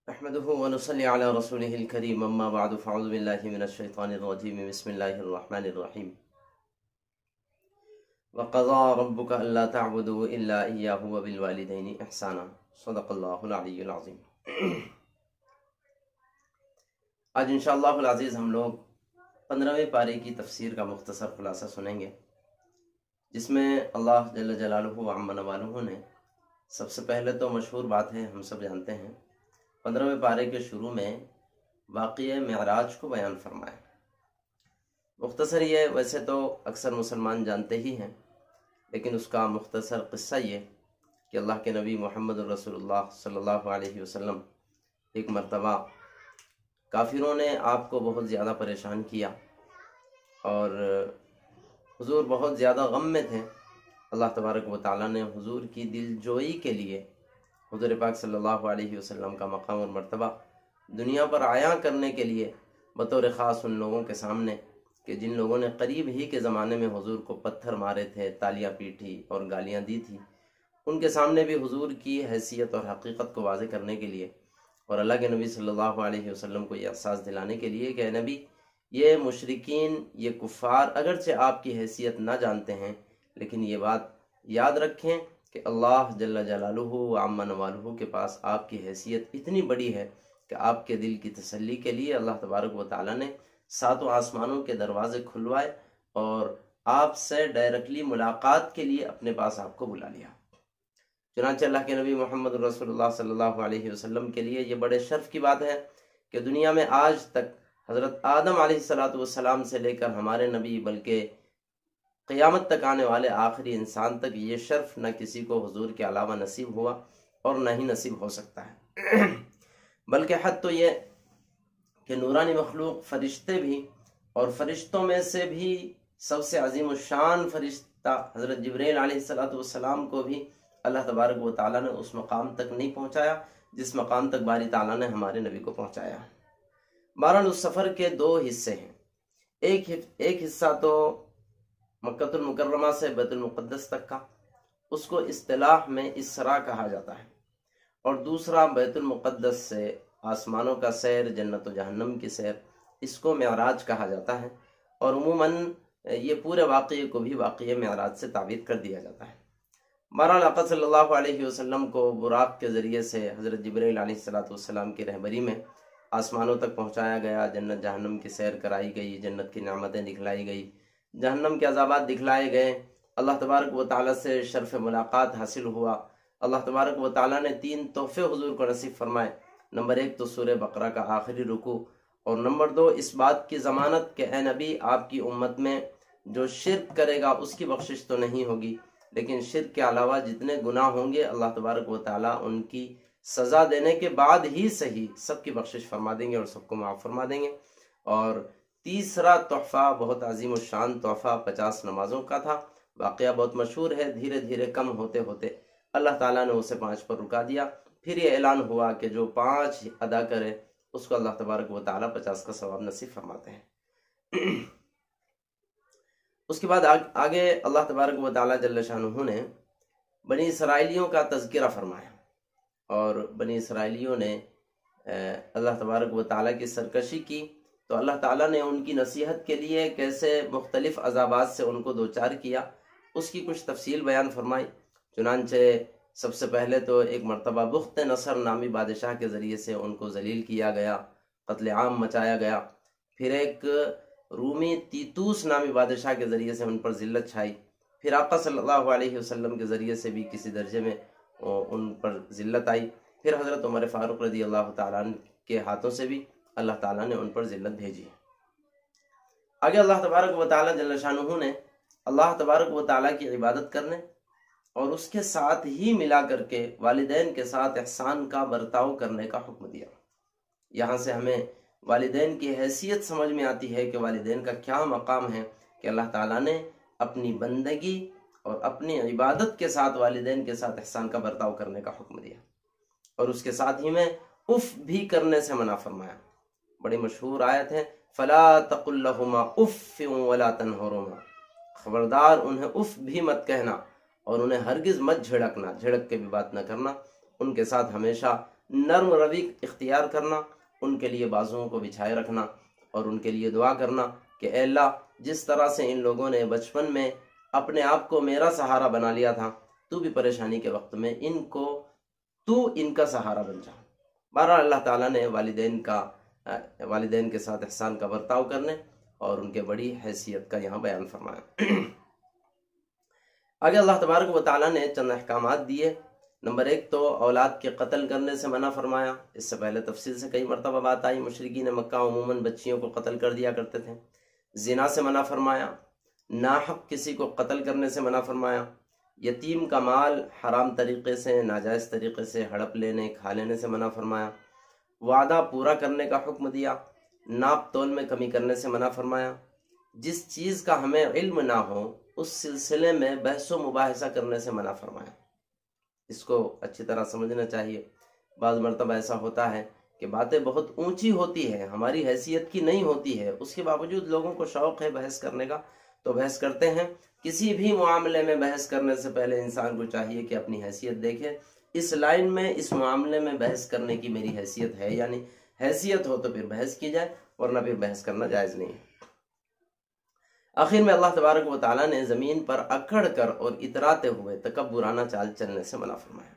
احمدہ ونصلی علی رسولہ الکریم اما بعد فاعوذ باللہ من الشیطان الرجیم بسم اللہ الرحمن الرحیم وقضى ربک الا تعبدوا الا ایاہ وبالوالدین احسانا صدق اللہ العلی العظیم۔ آج انشاءاللہ العزیز ہم لوگ 15ویں پارے کی تفسیر کا مختصر خلاصہ سنیں گے، جس میں اللہ جل جلالہ وعم نوالہ نے سب سے پہلے تو مشہور بات ہے، ہم سب جانتے ہیں، 15ویں پارے کے شروع میں واقعہ معراج کو بیان فرمایا۔ مختصر یہ ویسے تو اکثر مسلمان جانتے ہی ہیں، لیکن اس کا مختصر قصہ یہ کہ اللہ کے نبی محمد رسول اللہ صلی اللہ علیہ وسلم ایک مرتبہ کافروں نے آپ کو بہت زیادہ پریشان کیا اور حضور بہت زیادہ غم میں تھے۔ اللہ تبارک و تعالیٰ نے حضور کی دل جوئی کے لیے حضور پاک صلی اللہ علیہ وسلم کا مقام اور مرتبہ دنیا پر عیاں کرنے کے لیے بطور خاص ان لوگوں کے سامنے کہ جن لوگوں نے قریب ہی کے زمانے میں حضور کو پتھر مارے تھے، تالیاں پیٹھی اور گالیاں دی تھی، ان کے سامنے بھی حضور کی حیثیت اور حقیقت کو واضح کرنے کے لیے اور اللہ کے نبی صلی اللہ علیہ وسلم کو یہ احساس دلانے کے لیے کہ اے نبی، یہ مشرکین، یہ کفار اگرچہ آپ کی حیثیت نہ جانتے ہیں، لیکن یہ بات یاد رکھیں کہ اللہ جل جلالہ وعم نوالہ کے پاس آپ کی حیثیت اتنی بڑی ہے کہ آپ کے دل کی تسلی کے لیے اللہ تبارک و تعالیٰ نے 7 آسمانوں کے دروازے کھلوائے اور آپ سے ڈائریکٹلی ملاقات کے لیے اپنے پاس آپ کو بلا لیا۔ چنانچہ اللہ کے نبی محمد رسول اللہ صلی اللہ علیہ وسلم کے لیے یہ بڑے شرف کی بات ہے کہ دنیا میں آج تک حضرت آدم علیہ السلام سے لے کر ہمارے نبی بلکہ قیامت تک آنے والے آخری انسان تک یہ شرف نہ کسی کو حضور کے علاوہ نصیب ہوا اور نہ ہی نصیب ہو سکتا ہے۔ بلکہ حد تو یہ کہ نورانی مخلوق فرشتے بھی، اور فرشتوں میں سے بھی سب سے عظیم الشان فرشتہ حضرت جبرائیل علیہ السلام کو بھی اللہ تبارک و تعالیٰ نے اس مقام تک نہیں پہنچایا جس مقام تک باری تعالیٰ نے ہمارے نبی کو پہنچایا۔ بہرحال اس سفر کے 2 حصے ہیں۔ ایک حصہ تو مکہ المکرمہ سے بیت المقدس تک کا، اس کو اصطلاح میں اسراء کہا جاتا ہے، اور دوسرا بیت المقدس سے آسمانوں کا سیر، جنت و جہنم کی سیر، اس کو معراج کہا جاتا ہے، اور عموماً یہ پورے واقعے کو بھی واقعہ معراج سے تعبیر کر دیا جاتا ہے۔ بہرحال آقا صلی اللہ علیہ وسلم کو براق کے ذریعے سے حضرت جبرائیل علیہ السلام کی رہبری میں آسمانوں تک پہنچایا گیا، جنت جہنم کی سیر کرائی گئی، جنت کی نعمتیں دکھلائی گئی، جہنم کے عذابات دکھلائے گئے، اللہ تبارک و تعالیٰ سے شرف ملاقات حاصل ہوا۔ اللہ تبارک و تعالیٰ نے 3 تحفے حضور کو نصیب فرمائے۔ نمبر 1 تو سورہ بقرہ کا آخری رکوع، اور نمبر 2 اس بات کی ضمانت کہ اے نبی، آپ کی امت میں جو شرک کرے گا اس کی بخشش تو نہیں ہوگی، لیکن شرک کے علاوہ جتنے گناہ ہوں گے اللہ تبارک و تعالیٰ ان کی سزا دینے کے بعد ہی صحیح سب کی بخشش فرما دیں گے اور سب کو معاف فرما دیں گے۔ اور تیسرا تحفہ بہت عظیم الشان تحفہ 50 نمازوں کا تھا۔ واقعہ بہت مشہور ہے، دھیرے دھیرے کم ہوتے ہوتے اللہ تعالیٰ نے اسے 5 پر رکا دیا، پھر یہ اعلان ہوا کہ جو 5 ادا کرے اس کو اللہ تبارک و تعالیٰ 50 کا ثواب نصیب فرماتے ہیں۔ اس کے بعد آگے اللہ تبارک و تعالیٰ جل شانہ نے بنی اسرائیلیوں کا تذکرہ فرمایا، اور بنی اسرائیلیوں نے اللہ تبارک و تعالیٰ کی سرکشی کی تو اللہ تعالیٰ نے ان کی نصیحت کے لیے کیسے مختلف عذابات سے ان کو دوچار کیا، اس کی کچھ تفصیل بیان فرمائی۔ چنانچہ سب سے پہلے تو ایک مرتبہ بخت نصر نامی بادشاہ کے ذریعے سے ان کو ذلیل کیا گیا، قتل عام مچایا گیا۔ پھر ایک رومی تیتوس نامی بادشاہ کے ذریعے سے ان پر ذلت چھائی۔ پھر آقا صلی اللہ علیہ وسلم کے ذریعے سے بھی کسی درجے میں ان پر ذلت آئی۔ پھر حضرت عمر فاروق رضی اللہ تعالیٰ عنہ کے ہاتھوں سے بھی اللہ تعالیٰ نے ان پر ذلت بھیجی۔ آگے اللہ تبارک و تعالیٰ جل شانہ نے اللہ تبارک و تعالیٰ کی عبادت کرنے اور اس کے ساتھ ہی ملا کر کے والدین کے ساتھ احسان کا برتاؤ کرنے کا حکم دیا۔ یہاں سے ہمیں والدین کی حیثیت سمجھ میں آتی ہے کہ والدین کا کیا مقام ہے، کہ اللہ تعالیٰ نے اپنی بندگی اور اپنی عبادت کے ساتھ والدین کے ساتھ احسان کا برتاؤ کرنے کا حکم دیا، اور اس کے ساتھ ہی میں اف بھی کرنے سے منع فرمایا۔ بڑی مشہور آیت ہے، فَلَا تَقُلْ لَهُمَا اُفٍّ وَلَا تَنْهَرْهُمَا، خبردار انہیں اف بھی مت کہنا اور انہیں ہرگز مت جھڑکنا، جھڑک کے بھی بات نہ کرنا، ان کے ساتھ ہمیشہ نرم روی اختیار کرنا، ان کے لیے بازوؤں کو بچھائے رکھنا اور ان کے لیے دعا کرنا کہ اے اللہ جس طرح سے ان لوگوں نے بچپن میں اپنے آپ کو میرا سہارا بنا لیا تھا، تو بھی پریشانی کے وقت میں ان کا سہارا بن جا۔ بہرحال اللہ تعالیٰ نے والدین کے ساتھ احسان کا برتاؤ کرنے اور ان کے بڑی حیثیت کا یہاں بیان فرمایا۔ آگے اللہ تبارک و تعالیٰ نے چند احکامات دیے۔ نمبر 1 تو اولاد کے قتل کرنے سے منع فرمایا۔ اس سے پہلے تفصیل سے کئی مرتبہ بات آئی، مشرکین مکہ عموماً بچیوں کو قتل کر دیا کرتے تھے۔ زنا سے منع فرمایا، ناحق کسی کو قتل کرنے سے منع فرمایا، یتیم کا مال حرام طریقے سے ناجائز طریقے سے ہڑپ لینے کھا لینے سے منع فرمایا، وعدہ پورا کرنے کا حکم دیا، ناپ تول میں کمی کرنے سے منع فرمایا، جس چیز کا ہمیں علم نہ ہو اس سلسلے میں بحث و مباحثہ کرنے سے منع فرمایا۔ اس کو اچھی طرح سمجھنا چاہیے۔ بعض مرتبہ ایسا ہوتا ہے کہ باتیں بہت اونچی ہوتی ہے، ہماری حیثیت کی نہیں ہوتی ہے، اس کے باوجود لوگوں کو شوق ہے بحث کرنے کا تو بحث کرتے ہیں۔ کسی بھی معاملے میں بحث کرنے سے پہلے انسان کو چاہیے کہ اپنی حیثیت دیکھے، اس لائن میں اس معاملے میں بحث کرنے کی میری حیثیت ہے، یعنی حیثیت ہو تو پھر بحث کی جائے، ورنہ پھر بحث کرنا جائز نہیں ہے۔ آخر میں اللہ تبارک و تعالیٰ نے زمین پر اکڑ کر اور اتراتے ہوئے تکبرانہ چال چلنے سے منع فرمایا۔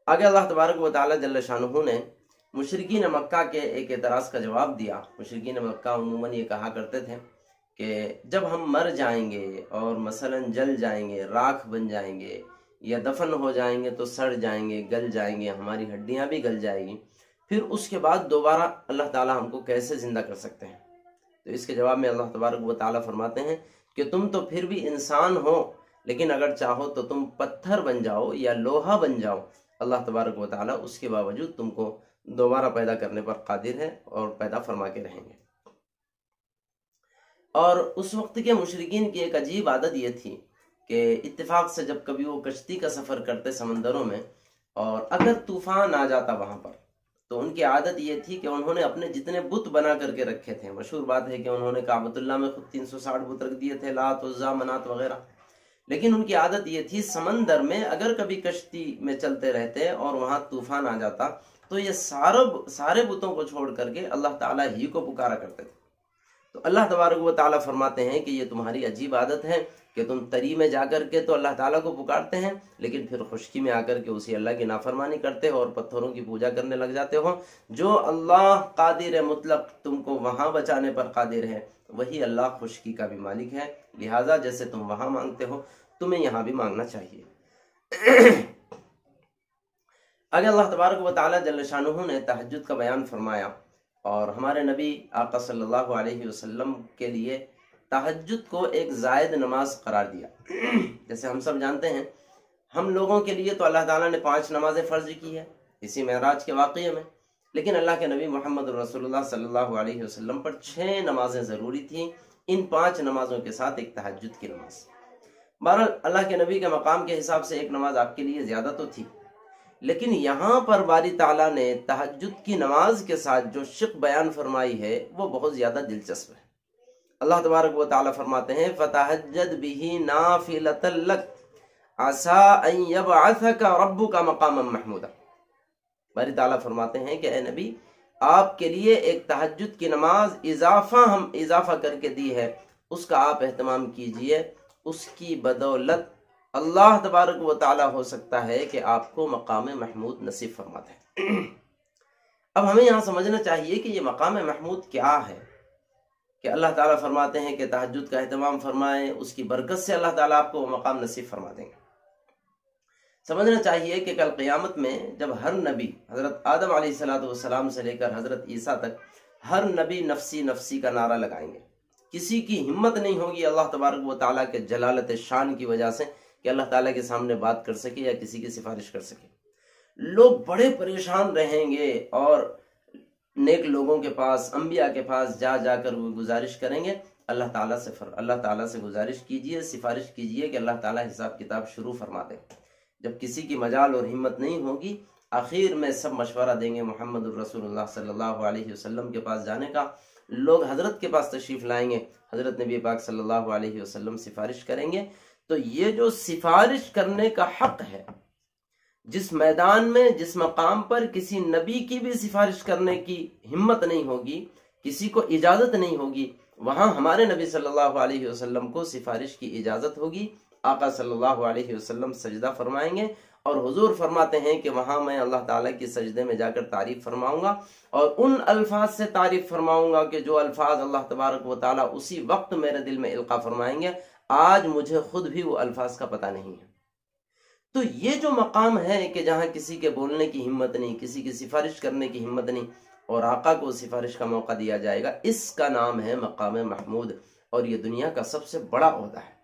آگے اللہ تبارک و تعالیٰ جل شانہ نے مشرکین مکہ کے ایک اعتراض کا جواب دیا۔ مشرکین مکہ عموماً یہ کہا کرتے تھے کہ جب ہم مر جائیں گے اور مثلاً جل جائیں گے، راکھ بن جائیں گے یا دفن ہو جائیں گے تو سڑ جائیں گے، گل جائیں گے، ہماری ہڈیاں بھی گل جائیں گی، پھر اس کے بعد دوبارہ اللہ تعالیٰ ہم کو کیسے زندہ کر سکتے ہیں؟ تو اس کے جواب میں اللہ تبارک و تعالیٰ فرماتے ہیں کہ تم تو پھر بھی انسان ہو، لیکن اگر چاہو تو تم پتھر بن جاؤ یا لوہا بن جاؤ، اللہ تبارک و تعالیٰ اس کے باوجود تم کو دوبارہ پیدا کرنے پر قادر ہے اور پیدا فرما کے رہیں گے۔ اور اس وقت کے مشرکین کی ایک عجیب عادت یہ تھی کہ اتفاق سے جب کبھی وہ کشتی کا سفر کرتے سمندروں میں اور اگر طوفان آ جاتا وہاں پر، تو ان کی عادت یہ تھی کہ انہوں نے اپنے جتنے بت بنا کر کے رکھے تھے، مشہور بات ہے کہ انہوں نے کعبۃ اللہ میں خود 360 بت رکھ دیے تھے، لات عزا منات وغیرہ، لیکن ان کی عادت یہ تھی سمندر میں اگر کبھی کشتی میں چلتے رہتے اور وہاں طوفان آ جاتا تو یہ سارے بتوں کو چھوڑ کر کے اللہ تعالیٰ ہی کو پکارا کرتے تھے۔ تو اللہ تبارک و تعالیٰ فرماتے ہیں کہ یہ تمہاری عجیب عادت ہے کہ تم تری میں جا کر کے تو اللہ تعالیٰ کو پکارتے ہیں، لیکن پھر خشکی میں آ کر کے اسی اللہ کی نافرمانی کرتے ہو اور پتھروں کی پوجا کرنے لگ جاتے ہو۔ جو اللہ قادر مطلق تم کو وہاں بچانے پر قادر ہے، وہی اللہ خشکی کا بھی مالک ہے، لہٰذا جیسے تم وہاں مانگتے ہو تمہیں یہاں بھی مانگنا چاہیے۔ آگے اللہ تبارک و تعالیٰ جل شانہ نے تہجد کا بیان فرمایا اور ہمارے نبی آقا صلی اللہ علیہ وسلم کے لیے تہجد کو ایک زائد نماز قرار دیا۔ جیسے ہم سب جانتے ہیں، ہم لوگوں کے لیے تو اللہ تعالیٰ نے 5 نمازیں فرض کی ہے اسی معراج کے واقعے میں، لیکن اللہ کے نبی محمد رسول اللہ صلی اللہ علیہ وسلم پر 6 نمازیں ضروری تھیں، ان 5 نمازوں کے ساتھ ایک تہجد کی نماز۔ بہرحال اللہ کے نبی کے مقام کے حساب سے ایک نماز آپ کے لیے زیادہ تو تھی، لیکن یہاں پر باری تعالیٰ نے تہجد کی نماز کے ساتھ جو شق بیان فرمائی ہے وہ بہت زیادہ دلچسپ ہے۔ اللہ تبارک و تعالیٰ فرماتے ہیں فَتَہَجَّدْ بِهِ نَافِلَةً لَكَ عَسَىٰ أَن يَبْعَثَكَ رَبُّكَ مَقَامًا مَحْمُودًا۔ باری تعالیٰ فرماتے ہیں کہ اے نبی، آپ کے لیے ایک تہجد کی نماز ہم اضافہ کر کے دی ہے، اس کا آپ اہتمام کیجئے، اس کی بدولت اللہ تبارک و تعالیٰ ہو سکتا ہے کہ آپ کو مقام محمود نصیب فرماتے ہیں۔ اب ہمیں یہاں سمجھنا چاہیے کہ یہ مقام محمود کیا ہے، کہ اللہ تعالیٰ فرماتے ہیں کہ تہجد کا اہتمام فرمائیں، اس کی برکت سے اللہ تعالیٰ آپ کو وہ مقام نصیب فرما دیں گے۔ سمجھنا چاہیے کہ کل قیامت میں جب ہر نبی حضرت آدم علیہ السلام سے لے کر حضرت عیسیٰ تک ہر نبی نفسی نفسی کا نعرہ لگائیں گے، کسی کی ہمت نہیں ہوگی اللہ تبارک و تعالیٰ کے جلالت شان کی وجہ سے کہ اللہ تعالیٰ کے سامنے بات کر سکے یا کسی کی سفارش کر سکے۔ لوگ بڑے پریشان رہیں گے اور نیک لوگوں کے پاس، انبیاء کے پاس جا جا کر وہ گزارش کریں گے، اللہ تعالیٰ سے گزارش کیجئے، سفارش کیجئے کہ اللہ تعالیٰ حساب کتاب شروع فرما دے۔ جب کسی کی مجال اور ہمت نہیں ہوگی، آخر میں سب مشورہ دیں گے محمد الرسول اللہ صلی اللہ علیہ وسلم کے پاس جانے کا۔ لوگ حضرت کے پاس تشریف لائیں گے، حضرت نبی پاک صلی اللہ علیہ وسلم سفارش کریں گے۔ تو یہ جو سفارش کرنے کا حق ہے، جس میدان میں، جس مقام پر کسی نبی کی بھی سفارش کرنے کی ہمت نہیں ہوگی، کسی کو اجازت نہیں ہوگی، وہاں ہمارے نبی صلی اللہ علیہ وسلم کو سفارش کی اجازت ہوگی۔ آقا صلی اللہ علیہ وسلم سجدہ فرمائیں گے، اور حضور فرماتے ہیں کہ وہاں میں اللہ تعالیٰ کی سجدے میں جا کر تعریف فرماؤں گا، اور ان الفاظ سے تعریف فرماؤں گا کہ جو الفاظ اللہ تبارک و تعالیٰ اسی وقت میرے دل میں القا فرمائیں گے، آج مجھے خود بھی وہ الفاظ کا پتہ نہیں ہے۔ تو یہ جو مقام ہے کہ جہاں کسی کے بولنے کی ہمت نہیں، کسی کی سفارش کرنے کی ہمت نہیں، اور آقا کو سفارش کا موقع دیا جائے گا، اس کا نام ہے مقام محمود، اور یہ دنیا کا سب سے بڑا عہدہ ہے۔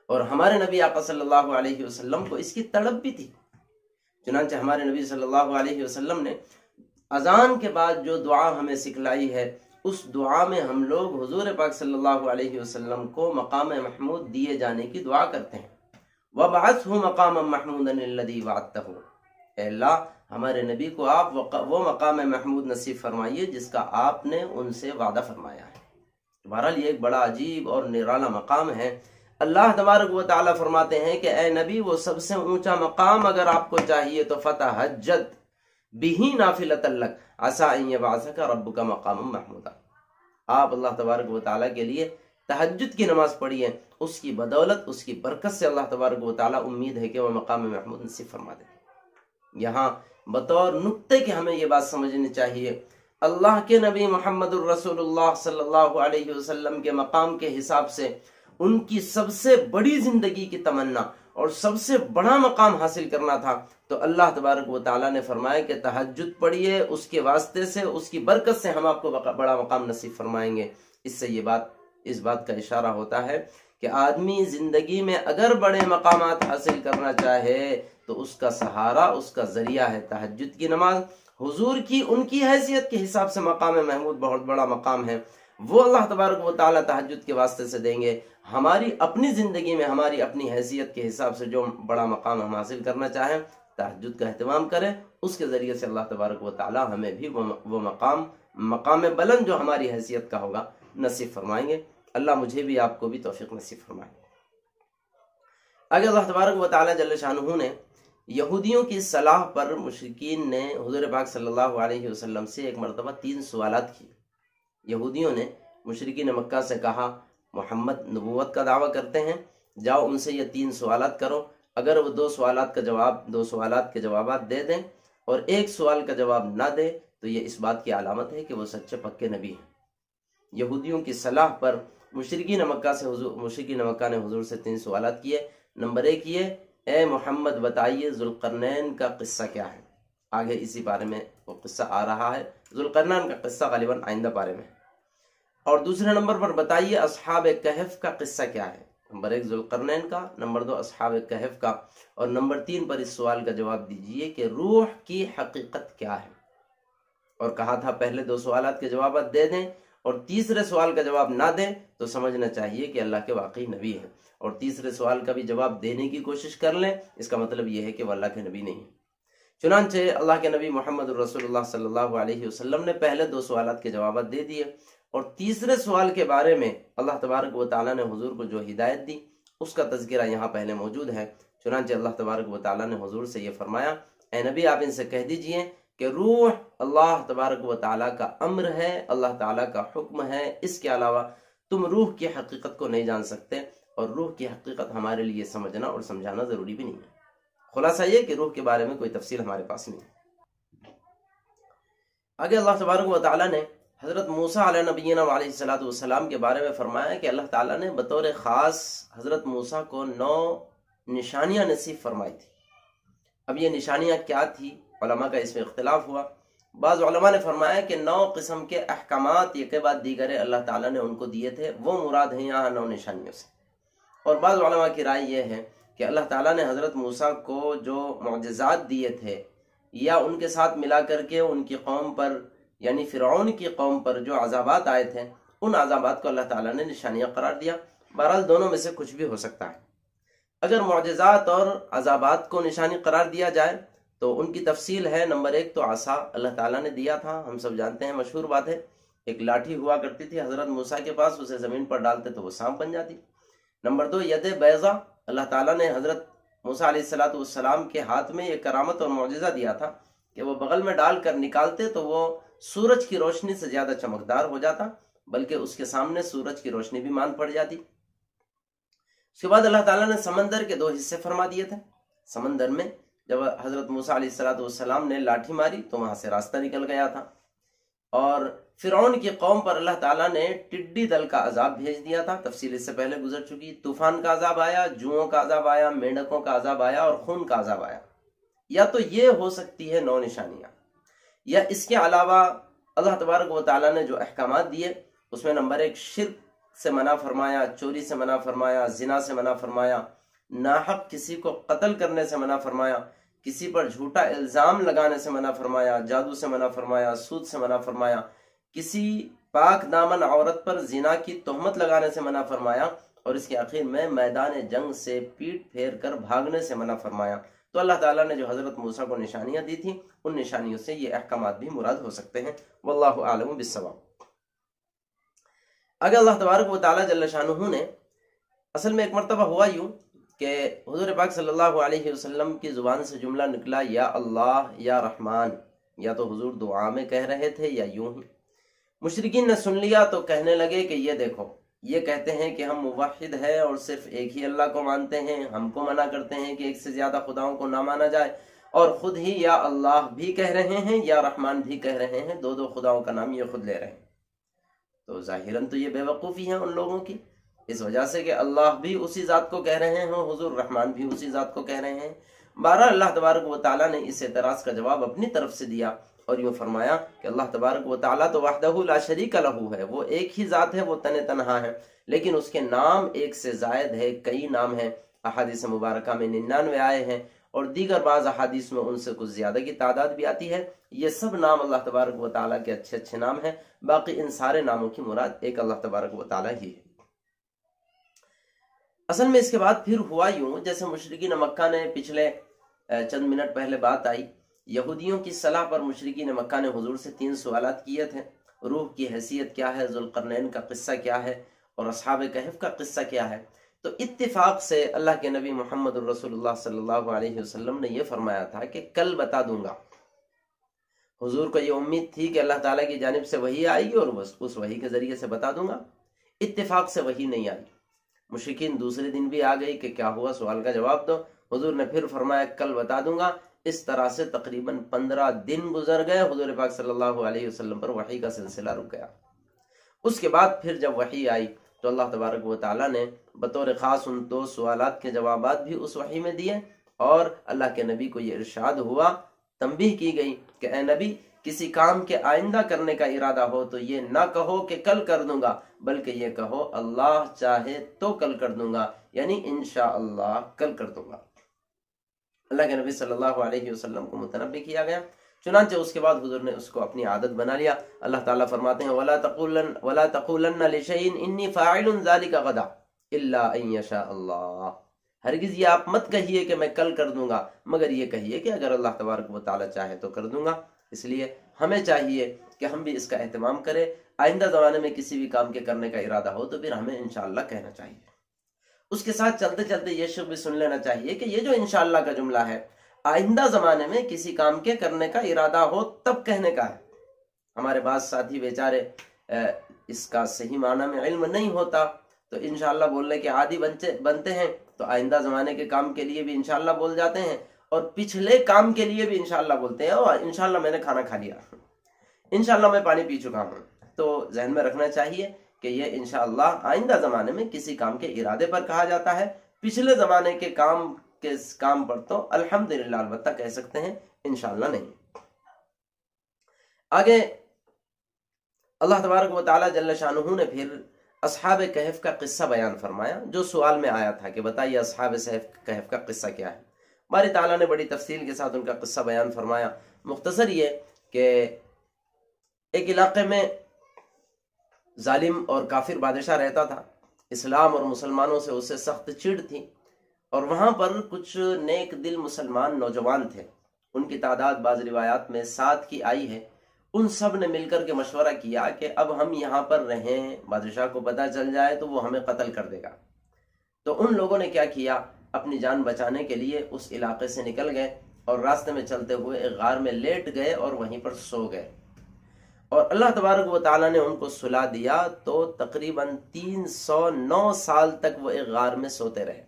اور ہمارے نبی آقا صلی اللہ علیہ وسلم کو اس کی تڑپ بھی تھی، چنانچہ ہمارے نبی صلی اللہ علیہ وسلم نے اذان کے بعد جو دعا ہمیں سکھلائی ہے، اس دعا میں ہم لوگ حضور پاک صلی اللہ علیہ وسلم کو مقام محمود دیے جانے کی دعا کرتے ہیں۔ وَبَعَثْهُ مَقَامًا مَحْمُودًا الَّذِي وَعَدتَّهُ، اے اللہ ہمارے نبی کو آپ وہ مقام محمود نصیب فرمائیے جس کا آپ نے ان سے وعدہ فرمایا ہے۔ بہرحال یہ ایک بڑا عجیب اور نرالا مقام ہے۔ اللہ تبارک و تعالیٰ فرماتے ہیں کہ اے نبی، وہ سب سے اونچا مقام اگر آپ کو چاہیے تو فَتَحَجَّدْ بِهِ نَافِلَةً لَكَ عَسَىٰ أَن يَبْعَثَكَ رَبُّكَ مَقَامًا مَحْمُودًا، آپ اللہ تبارک و تعالیٰ کے لیے تہجد کی نماز پڑھیے، اس کی بدولت، اس کی برکت سے اللہ تبارک و تعالیٰ امید ہے کہ وہ مقام محمود نصیب فرما دے۔ یہاں بطور نقطے کہ ہمیں یہ بات سمجھنی چاہیے، اللہ کے نبی محمد الرسول اللہ صلی اللہ علیہ وسلم کے مقام کے حساب سے ان کی سب سے بڑی زندگی کی تمنا اور سب سے بڑا مقام حاصل کرنا تھا، تو اللہ تبارک و تعالیٰ نے فرمایا کہ تہجد پڑھیے، اس کے واسطے سے، اس کی برکت سے ہم آپ کو بڑا مقام نصیب فرمائیں گے۔ اس سے اس بات کا اشارہ ہوتا ہے کہ آدمی زندگی میں اگر بڑے مقامات حاصل کرنا چاہے تو اس کا سہارا، اس کا ذریعہ ہے تہجد کی نماز۔ حضور کی ان کی حیثیت کے حساب سے مقام محمود بہت بڑا مقام ہے، وہ اللہ تبارک و تعالیٰ تہجد کے واسطے سے دیں گے۔ ہماری اپنی زندگی میں ہماری اپنی حیثیت کے حساب سے جو بڑا مقام ہم حاصل کرنا چاہیں، تہجد کا اہتمام کریں، اس کے ذریعے سے اللہ تبارک و تعالیٰ ہمیں بھی وہ مقام بلند جو ہماری حیثیت کا ہوگا نصیب فرمائیں گے۔ اللہ مجھے بھی آپ کو بھی توفیق نصیب فرمائے۔ آگے اللہ تبارک و تعالیٰ جل شانہ نے یہودیوں کی صلاح پر مشرکین نے حضور پاک صلی اللہ علیہ وسلم سے ایک مرتبہ 3 سوالات کیے۔ یہودیوں نے مشرکین مکہ سے کہا، محمد نبوت کا دعویٰ کرتے ہیں، جاؤ ان سے یہ 3 سوالات کرو، اگر وہ 2 سوالات کے جوابات دے دیں اور 1 سوال کا جواب نہ دے تو یہ اس بات کی علامت ہے کہ وہ سچے پکے نبی ہیں۔ یہودیوں کی صلاح پر مشرکین مکہ نے حضور سے 3 سوالات کیے۔ نمبر 1 یہ، اے محمد بتائیے ذوالقرنین کا قصہ کیا ہے؟ آگے اسی بارے میں وہ قصہ آ رہا ہے، ذوالقرنین کا قصہ غالباً آئندہ پارے میں۔ اور دوسرے نمبر پر بتائیے اصحاب کہف کا قصہ کیا ہے؟ نمبر 1 ذوالقرنین کا، نمبر 2 اصحاب کہف کا، اور نمبر 3 پر اس سوال کا جواب دیجئے کہ روح کی حقیقت کیا ہے؟ اور کہا تھا پہلے 2 سوالات کے جوابات دے دیں اور تیسرے سوال کا جواب نہ دیں تو سمجھنا چاہیے کہ اللہ کے واقعی نبی ہیں، اور تیسرے سوال کا بھی جواب دینے کی کوشش کر لیں، اس کا مطلب یہ ہے کہ وہ اللہ کے نبی نہیں۔ چنانچہ اللہ کے نبی محمد الرسول اللہ صلی اللہ علیہ وسلم نے پہلے 2 سوالات کے جوابات دے دیے، اور تیسرے سوال کے بارے میں اللہ تبارک و تعالیٰ نے حضور کو جو ہدایت دی اس کا تذکرہ یہاں پہلے موجود ہے۔ چنانچہ اللہ تبارک و تعالیٰ نے حضور سے یہ فرمایا، اے نبی آپ ان سے کہہ دیجئے کہ روح اللہ تبارک و تعالیٰ کا امر ہے، اللہ تعالیٰ کا حکم ہے، اس کے علاوہ تم روح کی حقیقت کو نہیں جان سکتے، اور روح کی حقیقت ہمارے لیے سمجھنا اور سمجھانا ضروری بھی نہیں ہے۔ خلاصہ یہ کہ روح کے بارے میں کوئی تفصیل ہمارے پاس نہیں ہے۔ آگے اللہ تبارک و تعالیٰ نے حضرت موسیٰ علیہ نبینا علیہ السلام کے بارے میں فرمایا کہ اللہ تعالیٰ نے بطور خاص حضرت موسیٰ کو 9 نشانیاں نصیب فرمائی تھی۔ اب یہ نشانیاں کیا تھی، علماء کا اس میں اختلاف ہوا۔ بعض علماء نے فرمایا کہ 9 قسم کے احکامات ایک کے بعد دیگر اللہ تعالیٰ نے ان کو دیے تھے، وہ مراد ہیں یہاں 9 نشانیوں سے۔ اور بعض علماء کی رائے یہ ہے کہ اللہ تعالیٰ نے حضرت موسیٰ کو جو معجزات دیے تھے یا ان کے ساتھ ملا کر کے ان کی قوم پر یعنی فرعون کی قوم پر جو عذابات آئے تھے، ان عذابات کو اللہ تعالیٰ نے نشانیاں قرار دیا۔ بہرحال دونوں میں سے کچھ بھی ہو سکتا ہے۔ اگر معجزات اور عذابات کو نشانی قرار دیا جائے تو ان کی تفصیل ہے۔ نمبر 1 تو عصا اللہ تعالیٰ نے دیا تھا، ہم سب جانتے ہیں، مشہور بات ہے، ایک لاٹھی ہوا کرتی تھی حضرت موسیٰ کے پاس، اسے زمین پر ڈالتے تو وہ سانپ بن جاتی۔ نمبر 2 ید بیضا، اللہ تعالیٰ نے حضرت موسیٰ علیہ السلام کے ہاتھ میں یہ کرامت اور معجزہ دیا تھا کہ وہ بغل میں ڈال کر نکالتے تو وہ سورج کی روشنی سے زیادہ چمکدار ہو جاتا، بلکہ اس کے سامنے سورج کی روشنی بھی مان پڑ جاتی۔ اس کے بعد اللہ تعالیٰ نے سمندر کے 2 حصے فرما دیے تھے۔ سمندر میں جب حضرت موسیٰ علیہ السلام نے لاٹھی ماری تو وہاں سے راستہ نکل گیا تھا، اور فرعون کی قوم پر اللہ تعالیٰ نے ٹڈی دل کا عذاب بھیج دیا تھا، تفصیل اس سے پہلے گزر چکی۔ طوفان کا عذاب آیا، جوؤں کا عذاب آیا، مینڈکوں کا عذاب آیا اور خون کا عذاب آیا۔ یا تو یہ ہو سکتی ہے 9 نشانیاں، یا اس کے علاوہ اللہ تبارک و تعالیٰ نے جو احکامات دیے اس میں نمبر 1 شرک سے منع فرمایا، چوری سے منع فرمایا، زنا سے منع فرمایا، ناحق کسی کو قتل کرنے سے منع فرمایا، کسی پر جھوٹا الزام لگانے سے منع فرمایا، جادو سے منع فرمایا، سود سے منع فرمایا، کسی پاک دامن عورت پر زنا کی تہمت لگانے سے منع فرمایا، اور اس کے آخر میں میدان جنگ سے پیٹ پھیر کر بھاگنے سے منع فرمایا۔ تو اللہ تعالیٰ نے جو حضرت موسیٰ کو نشانیاں دی تھیں ان نشانیوں سے یہ احکامات بھی مراد ہو سکتے ہیں۔ واللہ اعلم بالصواب۔ اگر اللہ تبارک و تعالیٰ جل شانہ نے، اصل میں ایک مرتبہ ہوا یوں کہ حضور پاک صلی اللہ علیہ وسلم کی زبان سے جملہ نکلا یا اللہ یا رحمان، یا تو حضور دعا میں کہہ رہے تھے یا یوں ہی۔ مشرکین نے سن لیا تو کہنے لگے کہ یہ دیکھو، یہ کہتے ہیں کہ ہم موحد ہیں اور صرف ایک ہی اللہ کو مانتے ہیں، ہم کو منع کرتے ہیں کہ ایک سے زیادہ خداؤں کو نہ مانا جائے، اور خود ہی یا اللہ بھی کہہ رہے ہیں یا رحمان بھی کہہ رہے ہیں، 2 خداؤں کا نام یہ خود لے رہے ہیں۔ تو ظاہراً تو یہ بے وقوفی ہے ان لوگوں کی، اس وجہ سے کہ اللہ بھی اسی ذات کو کہہ رہے ہیں، حضور رحمان بھی اسی ذات کو کہہ رہے ہیں۔ بہرحال اللہ تبارک و تعالیٰ نے اس اعتراض کا جواب اپنی طرف سے دیا اور یوں فرمایا کہ اللہ تبارک و تعالیٰ تو وحدہ لا شریک لہ ہے، وہ ایک ہی ذات ہے، وہ تنہا ہے، لیکن اس کے نام ایک سے زائد ہے، کئی نام ہیں۔ احادیث مبارکہ میں 99 آئے ہیں، اور دیگر بعض احادیث میں ان سے کچھ زیادہ کی تعداد بھی آتی ہے۔ یہ سب نام اللہ تبارک و تعالیٰ کے اچھے اچھے نام ہیں، باقی ان سارے ناموں کی مراد ایک اللہ تبارک و تعالیٰ ہی ہے۔ اصل میں اس کے بعد پھر ہوا یوں، جیسے مشرکین مکہ نے پچھلے چند منٹ پہلے بات آئی، یہودیوں کی صلاح پر مشرکین مکہ نے حضور سے 3 سوالات کیے تھے۔ روح کی حیثیت کیا ہے، ذوالقرنین کا قصہ کیا ہے، اور اصحاب کہف کا قصہ کیا ہے۔ تو اتفاق سے اللہ کے نبی محمد الرسول اللہ صلی اللہ علیہ وسلم نے یہ فرمایا تھا کہ کل بتا دوں گا۔ حضور کو یہ امید تھی کہ اللہ تعالیٰ کی جانب سے وحی آئے گی اور اس وحی کے ذریعے سے بتا دوں گا۔ اتفاق سے وحی نہیں آئی۔ مشرکین دوسرے دن بھی آ گئی کہ کیا ہوا، سوال کا جواب دو۔ حضور نے پھر فرمایا کل بتا دوں گا۔ اس طرح سے تقریباً 15 دن گزر گئے، حضور پاک صلی اللہ علیہ وسلم پر وحی کا سلسلہ رک گیا۔ اس کے بعد پھر جب وحی آئی تو اللہ تبارک و تعالیٰ نے بطور خاص ان 2 سوالات کے جوابات بھی اس وحی میں دیے، اور اللہ کے نبی کو یہ ارشاد ہوا، تنبیہ کی گئی کہ اے نبی، کسی کام کے آئندہ کرنے کا ارادہ ہو تو یہ نہ کہو کہ کل کر دوں گا، بلکہ یہ کہو اللہ چاہے تو کل کر دوں گا، یعنی انشاءاللہ کل کر دوں گا۔ اللہ کے نبی صلی اللہ علیہ وسلم کو متنبہ کیا گیا، چنانچہ اس کے بعد حضور نے اس کو اپنی عادت بنا لیا۔ اللہ تعالیٰ فرماتے ہیں وَلَا تَقُولَنَّ لِشَيْءٍ إِنِّي فَاعِلٌ ذَلِكَ غَدًا إِلَّا أَن يَشَاءَ اللَّهُ۔ ہرگز یہ آپ مت کہیے کہ میں کل کر دوں گا، مگر یہ کہیے کہ اگر اللہ تبارک و تعالیٰ چاہے تو کر دوں گا۔ اس لیے ہمیں چاہیے کہ ہم بھی اس کا اہتمام کریں، آئندہ زمانے میں کسی بھی کام کے کرنے کا ارادہ ہو تو پھر ہمیں انشاءاللہ کہنا چاہیے۔ اس کے ساتھ چلتے چلتے یہ شک بھی سن لینا چاہیے کہ یہ جو انشاءاللہ کا جملہ ہے، آئندہ زمانے میں کسی کام کے کرنے کا ارادہ ہو تب کہنے کا ہے۔ ہمارے بعض ساتھی بیچارے اس کا صحیح معنی میں علم نہیں ہوتا تو انشاءاللہ بولنے کے عادی بنتے ہیں، تو آئندہ زمانے کے کام کے لیے بھی انشاءاللہ بول جاتے ہیں، اور پچھلے کام کے لیے بھی انشاءاللہ بولتے ہیں، اور انشاءاللہ میں نے کھانا کھا لیا، انشاءاللہ میں پانی پی چکا ہوں۔ تو ذہن میں رکھنا چاہیے کہ یہ انشاءاللہ آئندہ زمانے میں کسی کام کے ارادے پر کہا جاتا ہے، پچھلے زمانے کے کام پر تو الحمدللہ البتہ کہہ سکتے ہیں، انشاءاللہ نہیں۔ آگے اللہ تبارک و تعالیٰ جل شانہ نے پھر اصحاب کہف کا قصہ بیان فرمایا، جو سوال میں آیا تھا کہ بتائیے اصحاب کہف کا قصہ کیا ہے۔ باری تعالیٰ نے بڑی تفصیل کے ساتھ ان کا قصہ بیان فرمایا۔ مختصر یہ کہ ایک علاقے میں ظالم اور کافر بادشاہ رہتا تھا، اسلام اور مسلمانوں سے اسے سخت چڑ تھی، اور وہاں پر کچھ نیک دل مسلمان نوجوان تھے، ان کی تعداد بعض روایات میں 7 کی آئی ہے۔ ان سب نے مل کر کے مشورہ کیا کہ اب ہم یہاں پر رہیں، بادشاہ کو پتہ چل جائے تو وہ ہمیں قتل کر دے گا۔ تو ان لوگوں نے کیا کیا اپنی جان بچانے کے لیے اس علاقے سے نکل گئے اور راستے میں چلتے ہوئے ایک غار میں لیٹ گئے اور وہیں پر سو گئے، اور اللہ تبارک و تعالیٰ نے ان کو سلا دیا، تو تقریباً 309 سال تک وہ ایک غار میں سوتے رہے۔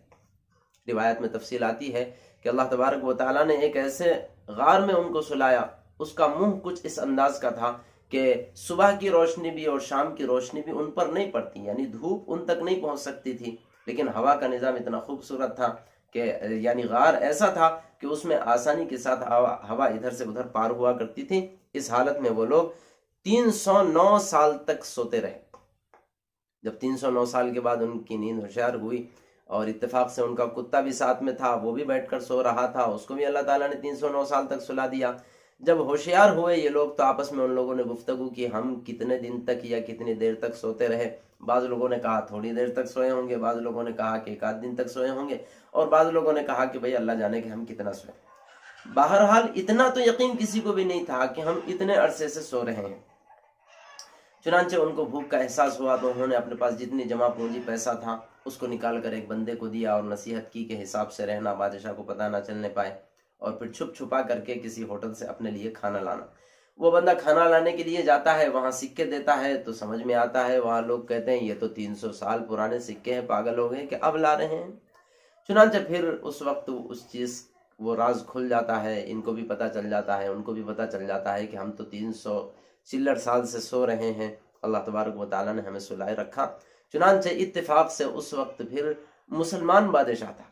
روایت میں تفصیل آتی ہے کہ اللہ تبارک و تعالیٰ نے ایک ایسے غار میں ان کو سلایا، اس کا منہ کچھ اس انداز کا تھا کہ صبح کی روشنی بھی اور شام کی روشنی بھی ان پر نہیں پڑتی، یعنی دھوپ ان تک نہیں پہنچ سکتی تھی، لیکن ہوا کا نظام اتنا خوبصورت تھا کہ یعنی غار ایسا تھا کہ اس میں آسانی کے ساتھ ہوا ادھر سے ادھر پار ہوا کرتی تھی۔ اس حالت میں وہ لوگ 309 سال تک سوتے رہے۔ جب 309 سال کے بعد ان کی نیند ہوشیار ہوئی، اور اتفاق سے ان کا کتا بھی ساتھ میں تھا، وہ بھی بیٹھ کر سو رہا تھا، اس کو بھی اللہ تعالیٰ نے 309 سال تک سلا دیا۔ جب ہوشیار ہوئے یہ لوگ تو آپس میں ان لوگوں نے گفتگو کی، ہم کتنے دن تک یا کتنی دیر تک سوتے رہے؟ بعض لوگوں نے کہا تھوڑی دیر تک سوئے ہوں گے، بعض لوگوں نے کہا کہ ایک آدھ دن تک سوئے ہوں گے، اور بعض لوگوں نے کہا کہ بھئی اللہ جانے کہ ہم کتنا سوئے۔ بہرحال اتنا تو یقین کسی کو بھی نہیں تھا کہ ہم اتنے عرصے سے سو رہے ہیں۔ چنانچہ ان کو بھوک کا احساس ہوا تو انہوں نے اپنے پاس جتنی جمع پونجی پیسہ تھا اس کو نکال کر ایک بندے کو دیا اور نصیحت کی کہ حساب سے رہنا، بادشاہ کو پتہ نہ چلنے پائے، اور پھر چھپ چھپا کر کے کسی ہوٹل سے اپنے لیے کھانا لانا۔ وہ بندہ کھانا لانے کے لیے جاتا ہے، وہاں سکے دیتا ہے تو سمجھ میں آتا ہے، وہاں لوگ کہتے ہیں یہ تو 300 سال پرانے سکے ہیں، پاگل ہو گئے کہ اب لا رہے ہیں۔ چنانچہ پھر اس وقت اس چیز وہ راز کھل جاتا ہے، ان کو بھی پتہ چل جاتا ہے، ان کو بھی پتہ چل جاتا ہے کہ ہم تو 300 چلر سال سے سو رہے ہیں، اللہ تبارک و تعالیٰ نے ہمیں سلائے رکھا۔ چنانچہ اتفاق سے اس وقت پھر مسلمان بادشاہ تھا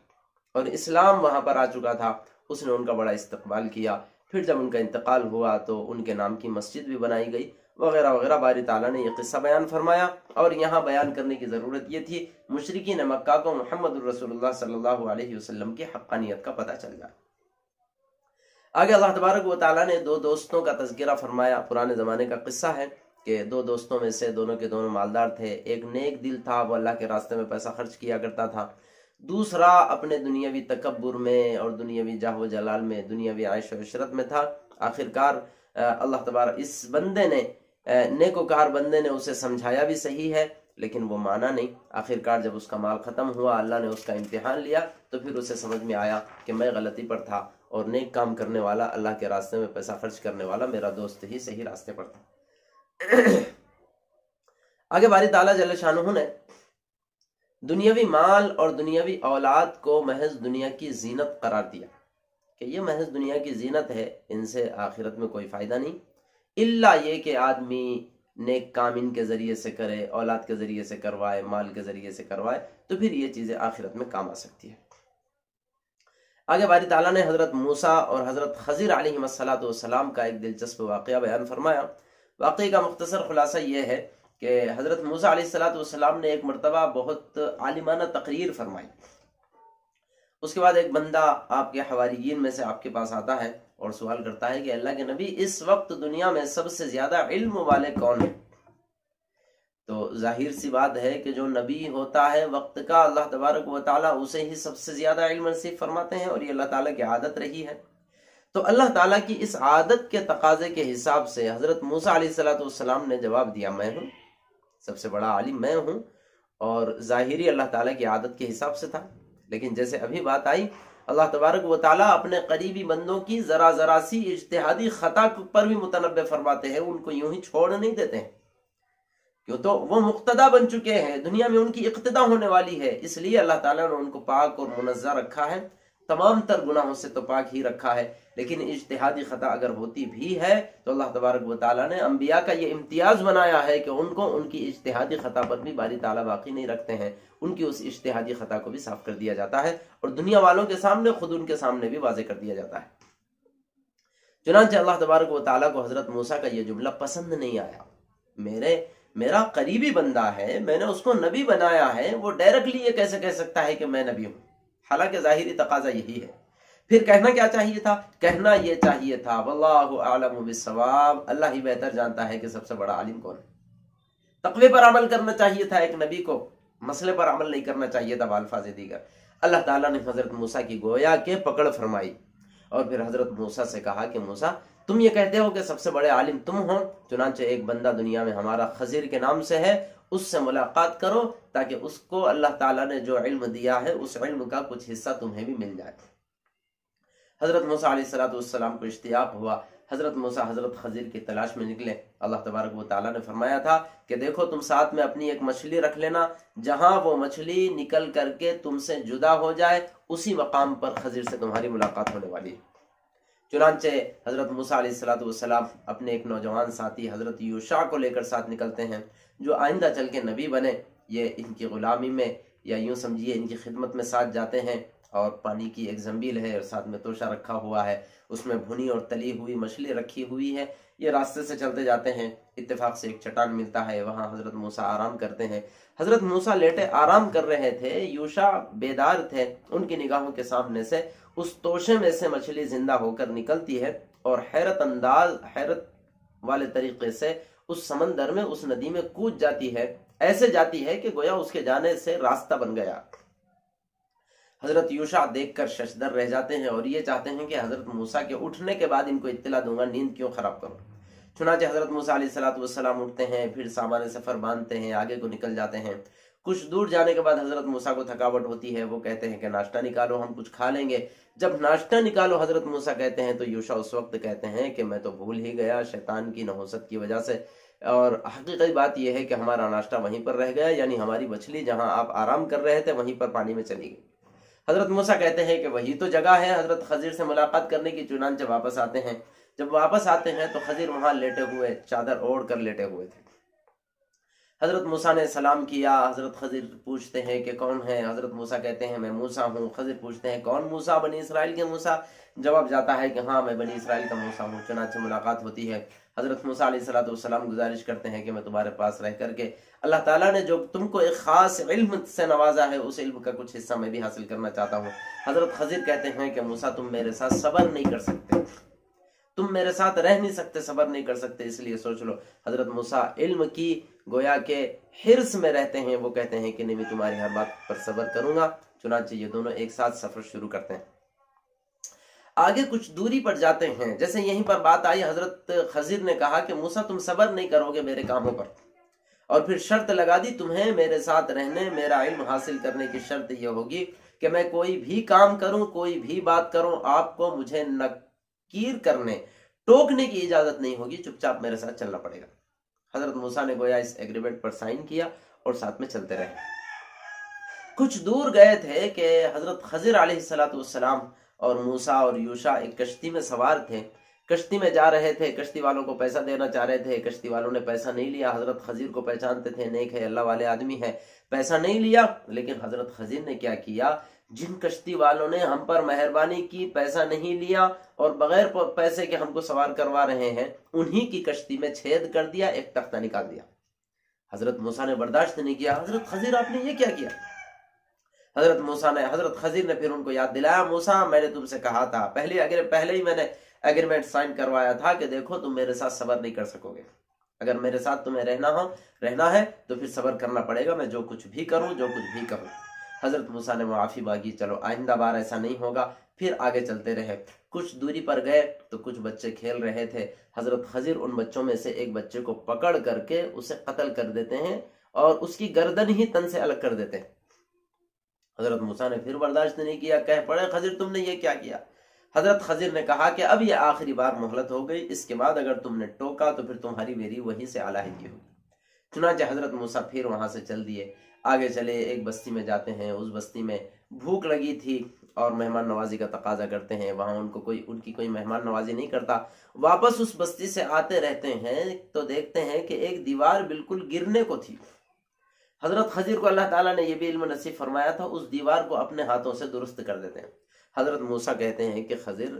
اور اسلام وہاں پر آ چکا تھا، اس نے ان کا بڑا استقبال کیا۔ پھر جب ان کا انتقال ہوا تو ان کے نام کی مسجد بھی بنائی گئی وغیرہ وغیرہ۔ باری تعالیٰ نے یہ قصہ بیان فرمایا، اور یہاں بیان کرنے کی ضرورت یہ تھی مشرکین مکہ کو محمد الرسول اللہ صلی اللہ علیہ وسلم کی حقانیت کا پتہ چل جائے۔ آگے اللہ تبارک و تعالیٰ نے دو دوستوں کا تذکرہ فرمایا۔ پرانے زمانے کا قصہ ہے کہ دو دوستوں میں سے دونوں کے دونوں مالدار تھے۔ ایک نیک دل تھا، وہ اللہ کے راستے میں پیسہ خرچ کیا کرتا تھا۔ دوسرا اپنے دنیاوی تکبر میں اور دنیاوی جاہ و جلال میں، دنیاوی عیش و عشرت میں تھا۔ آخرکار اللہ تبارک اس بندے نے، نیکوکار بندے نے اسے سمجھایا بھی صحیح ہے، لیکن وہ مانا نہیں۔ آخرکار جب اس کا مال ختم ہوا، اللہ نے اس کا امتحان لیا، تو پھر اسے سمجھ میں آیا کہ میں غلطی پر تھا، اور نیک کام کرنے والا، اللہ کے راستے میں پیسہ خرچ کرنے والا میرا دوست ہی صحیح راستے پر تھا۔ آگے باری تعالیٰ جل شانہ نے دنیاوی مال اور دنیاوی اولاد کو محض دنیا کی زینت قرار دیا کہ یہ محض دنیا کی زینت ہے، ان سے آخرت میں کوئی فائدہ نہیں، الا یہ کہ آدمی نیک کام ان کے ذریعے سے کرے، اولاد کے ذریعے سے کروائے، مال کے ذریعے سے کروائے، تو پھر یہ چیزیں آخرت میں کام آ سکتی ہے۔ آگے باری تعالیٰ نے حضرت موسیٰ اور حضرت خضر علیہ السلام کا ایک دلچسپ واقعہ بیان فرمایا۔ واقعے کا مختصر خلاصہ یہ ہے کہ حضرت موسیٰ علیہ السلام نے ایک مرتبہ بہت عالمانہ تقریر فرمائی۔ اس کے بعد ایک بندہ آپ کے حواریین میں سے آپ کے پاس آتا ہے اور سوال کرتا ہے کہ اللہ کے نبی، اس وقت دنیا میں سب سے زیادہ علم والے کون ہیں؟ تو ظاہر سی بات ہے کہ جو نبی ہوتا ہے وقت کا، اللہ تبارک و تعالیٰ اسے ہی سب سے زیادہ علم نصیب فرماتے ہیں، اور یہ اللہ تعالیٰ کی عادت رہی ہے۔ تو اللہ تعالیٰ کی اس عادت کے تقاضے کے حساب سے حضرت موسیٰ علیہ السلام نے جواب دیا، میں ہوں، سب سے بڑا عالم میں ہوں، اور ظاہری اللہ تعالیٰ کی عادت کے حساب سے تھا۔ لیکن جیسے ابھی بات آئی، اللہ تبارک و تعالیٰ اپنے قریبی بندوں کی ذرا سی اجتہادی خطا پر بھی متنبع فرماتے ہیں، ان کو یوں ہی چھوڑ نہیں دیتے ہیں، کیوں تو وہ مقتدا بن چکے ہیں، دنیا میں ان کی اقتدا ہونے والی ہے، اس لیے اللہ تعالیٰ نے ان کو پاک اور منزہ رکھا ہے، تمام تر گناہوں سے تو پاک ہی رکھا ہے۔ لیکن اجتہادی خطا اگر ہوتی بھی ہے تو اللہ تبارک و تعالیٰ نے انبیاء کا یہ امتیاز بنایا ہے کہ ان کو ان کی اجتہادی خطا پر بھی باری تعالیٰ باقی نہیں رکھتے ہیں، ان کی اس اجتہادی خطا کو بھی صاف کر دیا جاتا ہے، اور دنیا والوں کے سامنے، خود ان کے سامنے بھی واضح کر دیا جاتا ہے۔ چنانچہ اللہ تبارک و تعالیٰ کو حضرت موسیٰ کا یہ جملہ پسند نہیں آیا۔ میرا قریبی بندہ ہے، میں نے اس کو نبی بنایا ہے، وہ ڈائریکٹلی یہ کیسے کہہ سکتا ہے کہ میں نبی ہوں؟ حالانکہ ظاہری تقاضا یہی ہے۔ پھر کہنا کیا چاہیے تھا؟ کہنا یہ چاہیے تھا، واللہ اعلم بالصواب، اللہ ہی بہتر جانتا ہے کہ سب سے بڑا عالم کون ہے۔ تقوی پر عمل کرنا چاہیے تھا ایک نبی کو، مسئلے پر عمل نہیں کرنا چاہیے تھا بالفاظ دیگر۔ اللہ تعالیٰ نے حضرت موسیٰ کی گویا کہ پکڑ فرمائی، اور پھر حضرت موسیٰ سے کہا کہ موسیٰ، تم یہ کہتے ہو کہ سب سے بڑے عالم تم ہو، چنانچہ ایک بندہ دنیا میں ہمارا خضر کے نام سے ہے، اس سے ملاقات کرو تاکہ اس کو اللہ تعالیٰ نے جو علم دیا ہے اس علم کا کچھ حصہ تمہیں بھی مل جائے۔ حضرت موسیٰ علیہ السلام کو اشتیاق ہوا، حضرت موسیٰ حضرت خضر کی تلاش میں نکلے۔ اللہ تبارک و تعالیٰ نے فرمایا تھا کہ دیکھو تم ساتھ میں اپنی ایک مچھلی رکھ لینا، جہاں وہ مچھلی نکل کر کے تم سے جدا ہو جائے اسی مقام پر خضر سے تمہاری ملاقات ہونے والی ہے۔ چنانچہ حضرت موسیٰ علیہ السلام اپنے ایک نوجوان ساتھی حضرت یوشع کو لے کر ساتھ نکلتے ہیں، جو آئندہ چل کے نبی بنے۔ یہ ان کی غلامی میں یا یوں سمجھیے ان کی خدمت میں ساتھ جاتے ہیں، اور پانی کی ایک زنبیل ہے اور ساتھ میں توشہ رکھا ہوا ہے، اس میں بھنی اور تلی ہوئی مچھلی رکھی ہوئی ہے۔ یہ راستے سے چلتے جاتے ہیں، اتفاق سے ایک چٹان ملتا ہے، وہاں حضرت موسیٰ آرام کرتے ہیں۔ حضرت موسیٰ لیٹے آرام کر رہے تھے، یوشع بیدار تھے۔ ان کی نگاہوں کے سامنے سے اس توشے میں سے مچھلی زندہ ہو کر نکلتی ہے اور حیرت والے طریقے سے اس سمندر میں، اس ندی میں کود جاتی ہے، ایسے جاتی ہے کہ گویا اس کے جانے سے راستہ بن گیا۔ حضرت یوشع دیکھ کر ششدر رہ جاتے ہیں اور یہ چاہتے ہیں کہ حضرت موسیٰ کے اٹھنے کے بعد ان کو اطلاع دوں گا، نیند کیوں خراب کروں۔ چنانچہ حضرت موسیٰ علیہ السلام اٹھتے ہیں، پھر سامان سفر باندھتے ہیں، آگے کو نکل جاتے ہیں۔ کچھ دور جانے کے بعد حضرت موسیٰ کو تھکاوٹ ہوتی ہے، وہ کہتے ہیں کہ ناشتہ نکالو، ہم کچھ کھا لیں گے۔ جب ناشتہ نکالو حضرت موسیٰ کہتے ہیں تو یوشع اس وقت کہتے ہیں کہ میں تو بھول ہی گیا شیطان کی نحوست کی وجہ سے، اور حقیقی بات یہ ہے کہ ہمارا ناشتہ وہیں پر رہ گیا، یعنی ہماری مچھلی جہاں آپ آرام کر رہے تھے وہیں پر پانی میں چلی گئی۔ حضرت موسیٰ کہتے ہیں کہ وہی تو جگہ ہے حضرت خضر سے ملاقات کرنے کی، چنانچہ واپس آتے ہیں۔ جب واپس آتے ہیں تو خضر وہاں لیٹے ہوئے، چادر اوڑھ کر لیٹے ہوئے تھے۔ حضرت موسیٰ نے سلام کیا، حضرت خضر پوچھتے ہیں کہ کون ہے؟ حضرت موسیٰ کہتے ہیں میں موسیٰ ہوں۔ خضر پوچھتے ہیں کون موسیٰ؟ بنی اسرائیل کے موسیٰ؟ جواب جاتا ہے کہ ہاں میں بنی اسرائیل کا موسیٰ ہوں۔ چنانچہ ملاقات ہوتی ہے۔ حضرت موسیٰ علیہ السلام گزارش کرتے ہیں کہ میں تمہارے پاس رہ کر کے اللہ تعالیٰ نے جو تم کو ایک خاص علم سے نوازا ہے اس علم کا کچھ حصہ میں بھی حاصل کرنا چاہتا ہوں۔ حضرت خضر کہتے ہیں کہ موسیٰ تم میرے ساتھ صبر نہیں کر سکتے، تم میرے ساتھ رہ نہیں سکتے، صبر نہیں کر سکتے، اس لیے سوچ لو۔ حضرت موسیٰ علم کی گویا کے حرص میں رہتے ہیں، وہ کہتے ہیں کہ نہیں میں تمہاری ہر بات پر صبر کروں گا۔ چنانچہ یہ دونوں ایک ساتھ سفر شروع کرتے ہیں۔ آگے کچھ دوری پر جاتے ہیں، جیسے یہیں پر بات آئی، حضرت خضر نے کہا کہ موسیٰ تم صبر نہیں کرو گے میرے کاموں پر، اور پھر شرط لگا دی تمہیں میرے ساتھ رہنے، میرا علم حاصل کرنے کی شرط یہ ہوگی کہ میں کوئی بھی کام کروں، کوئی بھی بات کروں، آپ کو مجھے نکیر کرنے، ٹوکنے کی اجازت نہیں ہوگی، چپ چاپ میرے ساتھ چلنا پڑے گا۔ حضرت موسیٰ نے گویا اس ایگریمنٹ پر سائن کیا اور ساتھ میں چلتے رہے۔ کچھ دور گئے تھے کہ حضرت خضر علیہ السلام اور موسیٰ اور یوشع ایک کشتی میں سوار تھے، کشتی میں جا رہے تھے، کشتی والوں کو پیسہ دینا چاہ رہے تھے، کشتی والوں نے پیسہ نہیں لیا۔ حضرت خضر کو پہچانتے تھے، نیک ہے، اللہ والے آدمی ہے، پیسہ نہیں لیا۔ لیکن حضرت خضر نے کیا کیا، جن کشتی والوں نے ہم پر مہربانی کی، پیسہ نہیں لیا اور بغیر پیسے کے ہم کو سوار کروا رہے ہیں، انہی کی کشتی میں چھید کر دیا، ایک تختہ نکال دیا۔ حضرت موسیٰ نے برداشت نہیں کیا، حضرت خضر آپ نے یہ کیا کیا؟ حضرت خضر نے پھر ان کو یاد دلایا، موسیٰ میں نے تم سے کہا تھا، پہلے ہی میں نے ایگریمنٹ سائن کروایا تھا کہ دیکھو تم میرے ساتھ صبر نہیں کر سکو گے، اگر میرے ساتھ تمہیں رہنا ہے تو پھر صبر کرنا پڑے گا، میں جو کچھ بھی کروں، جو کچھ بھی کروں۔ حضرت موسیٰ نے معافی مانگی، چلو آئندہ بار ایسا نہیں ہوگا۔ پھر آگے چلتے رہے، کچھ دوری پر گئے تو کچھ بچے کھیل رہے تھے۔ حضرت خضر ان بچوں میں سے ایک بچے کو پکڑ کر کے اسے قتل کر دیتے ہیں اور اس کی گردن ہی تن سے الگ کر دیتے ہیں۔ حضرت موسیٰ نے پھر برداشت نہیں کیا، کہہ پڑے خضر تم نے یہ کیا کیا؟ حضرت خضر نے کہا کہ اب یہ آخری بار مہلت ہو گئی، اس کے بعد اگر تم نے ٹوکا تو پھر تمہاری میری وہیں سے علیحدگی ہوگی۔ چنانچہ حضرت موسیٰ پھر وہاں سے چل دیے، آگے چلے، ایک بستی میں جاتے ہیں۔ اس بستی میں بھوک لگی تھی اور مہمان نوازی کا تقاضا کرتے ہیں، وہاں ان کی کوئی مہمان نوازی نہیں کرتا۔ واپس اس بستی سے آتے رہتے ہیں تو دیکھتے ہیں کہ ایک دیوار بالکل گرنے کو تھی۔ حضرت خضر کو اللہ تعالیٰ نے یہ بھی علم نصیب فرمایا تھا، اس دیوار کو اپنے ہاتھوں سے درست کر دیتے ہیں۔ حضرت موسیٰ کہتے ہیں کہ خضر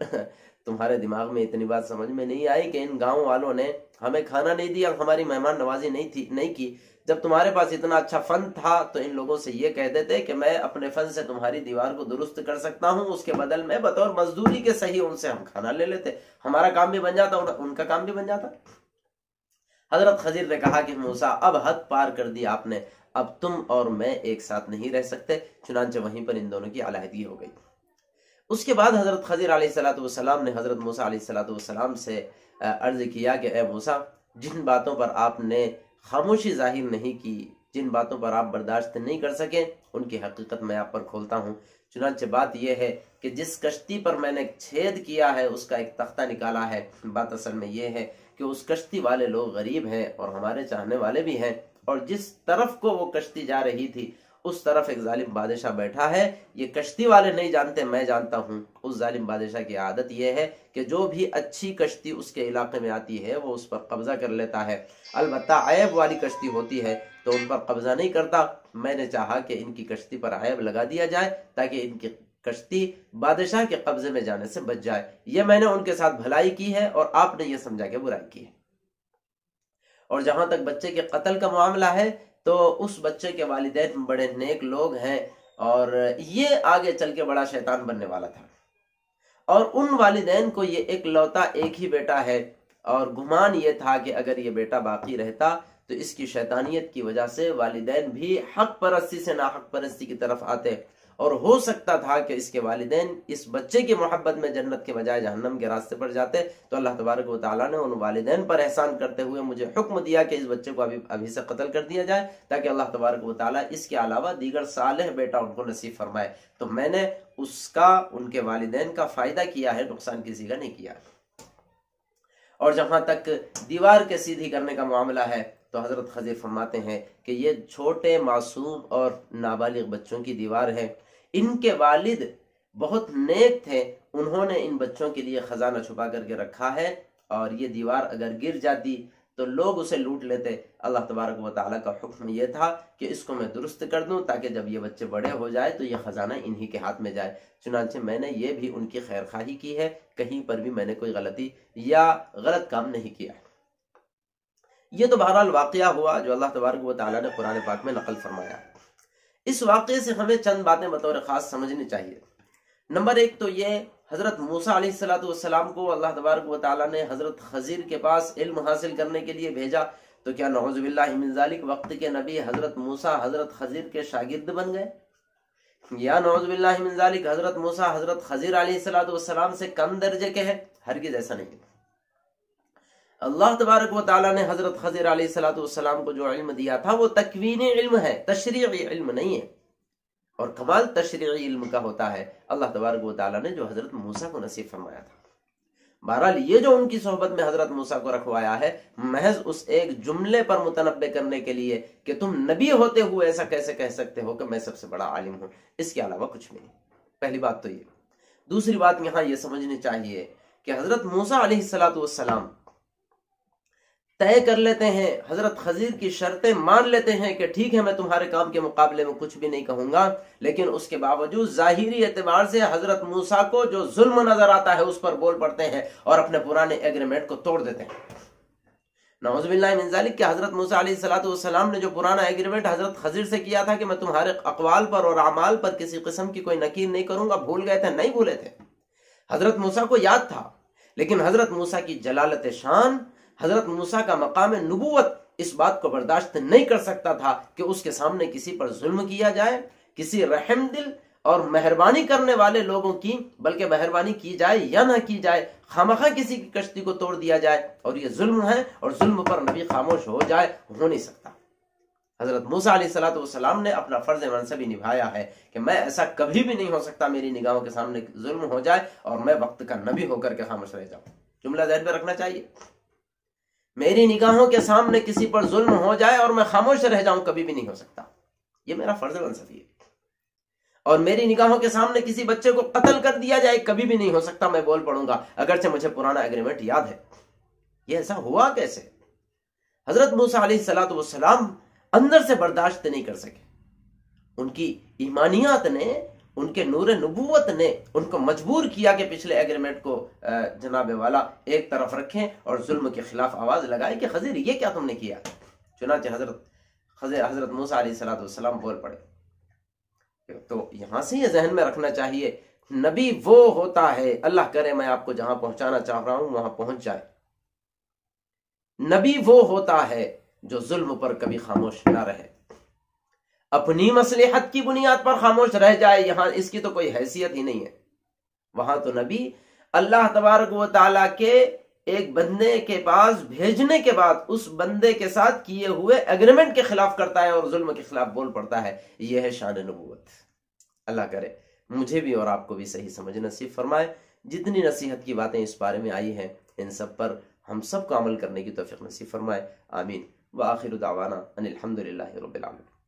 تمہارے دماغ میں اتنی بات سمجھ میں نہیں آئی کہ ان گاؤں والوں نے ہمیں کھانا نہیں دیا، ہماری مہمان نوازی نہیں کی، جب تمہارے پاس اتنا اچھا فن تھا تو ان لوگوں سے یہ کہہ دیتے کہ میں اپنے فن سے تمہاری دیوار کو درست کر سکتا ہوں، اس کے بدل میں بطور مزدوری کے صحیح ان سے ہم کھانا لے لیتے، ہمارا کام بھی بن جاتا، ان کا کام بھی بن جاتا۔ حضرت خضر نے کہا کہ موسیٰ اب حد پار کر دی آپ نے، اب تم اور میں ایک ساتھ نہیں رہ سکتے۔ چنانچہ وہیں پر ان دونوں کی علیحدگی ہو گئی۔ اس کے بعد حضرت خضر علیہ السلام نے حضرت موسیٰ علیہ السلام سے عرض کیا کہ اے موسیٰ، جن باتوں پر آپ نے خاموشی ظاہر نہیں کی جن باتوں پر آپ برداشت نہیں کر سکیں ان کی حقیقت میں آپ پر کھولتا ہوں۔ چنانچہ بات یہ ہے کہ جس کشتی پر میں نے چھید کیا ہے اس کا ایک تختہ نکالا ہے۔ بات اصل میں یہ ہے کہ اس کشتی والے لوگ غریب ہیں اور ہمارے چاہنے والے بھی ہیں، اور جس طرف کو وہ کشتی جا رہی تھی اس طرف ایک ظالم بادشاہ بیٹھا ہے۔ یہ کشتی والے نہیں جانتے، میں جانتا ہوں۔ اس ظالم بادشاہ کی عادت یہ ہے کہ جو بھی اچھی کشتی اس کے علاقے میں آتی ہے وہ اس پر قبضہ کر لیتا ہے، البتہ عیب والی کشتی ہوتی ہے تو ان پر قبضہ نہیں کرتا۔ میں نے چاہا کہ ان کی کشتی پر عیب لگا دیا جائے تاکہ ان کی کشتی بادشاہ کے قبضے میں جانے سے بچ جائے۔ یہ میں نے ان کے ساتھ بھلائی کی ہے اور آپ نے یہ سمجھا کہ برائی کی ہے۔ اور جہاں تک بچے کے قتل کا معاملہ ہے تو اس بچے کے والدین بڑے نیک لوگ ہیں، اور یہ آگے چل کے بڑا شیطان بننے والا تھا، اور ان والدین کو یہ ایک لوتا ایک ہی بیٹا ہے، اور گمان یہ تھا کہ اگر یہ بیٹا باقی رہتا تو اس کی شیطانیت کی وجہ سے والدین بھی حق پرستی سے ناحق پرستی کی طرف آتے، اور ہو سکتا تھا کہ اس کے والدین اس بچے کی محبت میں جنت کے بجائے جہنم کے راستے پر جاتے۔ تو اللہ تبارک و تعالیٰ نے ان والدین پر احسان کرتے ہوئے مجھے حکم دیا کہ اس بچے کو ابھی سے قتل کر دیا جائے تاکہ اللہ تبارک و تعالیٰ اس کے علاوہ دیگر صالح بیٹا ان کو نصیب فرمائے۔ تو میں نے اس کا ان کے والدین کا فائدہ کیا ہے، نقصان کسی کا نہیں کیا۔ اور جہاں تک دیوار کے سیدھی کرنے کا معاملہ ہے تو حضرت خضر فرماتے ہیں کہ یہ چھوٹے معصوم اور نابالغ بچوں کی دیوار ہے۔ ان کے والد بہت نیک تھے، انہوں نے ان بچوں کے لیے خزانہ چھپا کر کے رکھا ہے، اور یہ دیوار اگر گر جاتی تو لوگ اسے لوٹ لیتے۔ اللہ تبارک و تعالیٰ کا حکم یہ تھا کہ اس کو میں درست کر دوں تاکہ جب یہ بچے بڑے ہو جائے تو یہ خزانہ انہی کے ہاتھ میں جائے۔ چنانچہ میں نے یہ بھی ان کی خیر خواہی کی ہے، کہیں پر بھی میں نے کوئی غلطی یا غلط کام نہیں کیا۔ یہ تو بہرحال واقعہ ہوا جو اللہ تبارک و تعالیٰ نے قرآن پاک میں نقل فرمایا۔ اس واقعے سے ہمیں چند باتیں بطور خاص سمجھنی چاہیے۔ نمبر ایک تو یہ، حضرت موسیٰ علیہ السلام کو اللہ تبارک و تعالیٰ نے حضرت خضر کے پاس علم حاصل کرنے کے لیے بھیجا، تو کیا نعوذ باللہ من ذالک وقت کے نبی حضرت موسیٰ حضرت خضر کے شاگرد بن گئے؟ یا نعوذ باللہ من ذالک حضرت موسیٰ حضرت خضر علیہ السلام سے کم درجے کے ہیں؟ ہرگز ایسا نہیں۔ اللہ تبارک و تعالیٰ نے حضرت خضر علیہ السلام کو جو علم دیا تھا وہ تکوینی علم ہے، تشریعی علم نہیں ہے، اور کمال تشریعی علم کا ہوتا ہے اللہ تبارک و تعالیٰ نے جو حضرت موسیٰ کو نصیب فرمایا تھا۔ بہرحال یہ جو ان کی صحبت میں حضرت موسیٰ کو رکھوایا ہے محض اس ایک جملے پر متنبع کرنے کے لیے کہ تم نبی ہوتے ہوئے ایسا کیسے کہہ سکتے ہو کہ میں سب سے بڑا عالم ہوں، اس کے علاوہ کچھ نہیں۔ پہلی بات تو یہ۔ دوسری بات یہاں یہ سمجھنی چاہیے کہ حضرت موسیٰ علیہ السلام طے کر لیتے ہیں، حضرت خضر کی شرطیں مان لیتے ہیں کہ ٹھیک ہے میں تمہارے کام کے مقابلے میں کچھ بھی نہیں کہوں گا، لیکن اس کے باوجود ظاہری اعتبار سے حضرت موسیٰ کو جو ظلم نظر آتا ہے اس پر بول پڑتے ہیں اور اپنے پرانے ایگریمنٹ کو توڑ دیتے ہیں۔ نعوذ باللہ من ذالک کہ حضرت موسیٰ علیہ السلام نے جو پرانا ایگریمنٹ حضرت خضر سے کیا تھا کہ میں تمہارے اقوال پر اور اعمال پر کسی قسم کی کوئی نکیر نہیں کروں گا، بھول گئے تھے؟ نہیں بھولے تھے، حضرت موسیٰ کو یاد تھا، لیکن حضرت موسیٰ کی جلالت شان، حضرت موسیٰ کا مقام نبوت اس بات کو برداشت نہیں کر سکتا تھا کہ اس کے سامنے کسی پر ظلم کیا جائے، کسی رحم دل اور مہربانی کرنے والے لوگوں کی، بلکہ مہربانی کی جائے یا نہ کی جائے، خامخواہ کسی کی کشتی کو توڑ دیا جائے، اور یہ ظلم ہے، اور ظلم پر نبی خاموش ہو جائے، ہو نہیں سکتا۔ حضرت موسیٰ علیہ السلام نے اپنا فرض منصبی نبھایا ہے کہ میں ایسا کبھی بھی نہیں ہو سکتا میری نگاہوں کے سامنے ظلم ہو جائے اور میں وقت کا نبی ہو کر کے خاموش رہ جاؤں۔ جملہ ذہن میں رکھنا چاہیے، میری نگاہوں کے سامنے کسی پر ظلم ہو جائے اور میں خاموش رہ جاؤں، کبھی بھی نہیں ہو سکتا، یہ میرا فرض منصبی ہے۔ اور میری نگاہوں کے سامنے کسی بچے کو قتل کر دیا جائے، کبھی بھی نہیں ہو سکتا، میں بول پڑوں گا اگرچہ مجھے پرانا ایگریمنٹ یاد ہے۔ یہ ایسا ہوا کیسے؟ حضرت موسیٰ علیہ السلام اندر سے برداشت نہیں کر سکے، ان کی ایمانیات نے، ان کے نور نبوت نے ان کو مجبور کیا کہ پچھلے ایگریمنٹ کو جناب والا ایک طرف رکھیں اور ظلم کے خلاف آواز لگائیں کہ خضر یہ کیا تم نے کیا؟ چنانچہ حضرت موسیٰ علیہ السلام بول پڑے۔ تو یہاں سے یہ ذہن میں رکھنا چاہیے، نبی وہ ہوتا ہے، اللہ کرے میں آپ کو جہاں پہنچانا چاہ رہا ہوں وہاں پہنچ جائے، نبی وہ ہوتا ہے جو ظلم پر کبھی خاموش نہ رہے، اپنی مصلحت کی بنیاد پر خاموش رہ جائے، یہاں اس کی تو کوئی حیثیت ہی نہیں ہے۔ وہاں تو نبی اللہ تبارک و تعالیٰ کے ایک بندے کے پاس بھیجنے کے بعد اس بندے کے ساتھ کیے ہوئے ایگریمنٹ کے خلاف کرتا ہے اور ظلم کے خلاف بول پڑتا ہے، یہ ہے شان نبوت۔ اللہ کرے مجھے بھی اور آپ کو بھی صحیح سمجھ نصیب فرمائے۔ جتنی نصیحت کی باتیں اس بارے میں آئی ہیں ان سب پر ہم سب کو عمل کرنے کی توفیق نصیب فرمائے، آمین۔ وآخر دعوانا ان الحمدللہ رب العالمین۔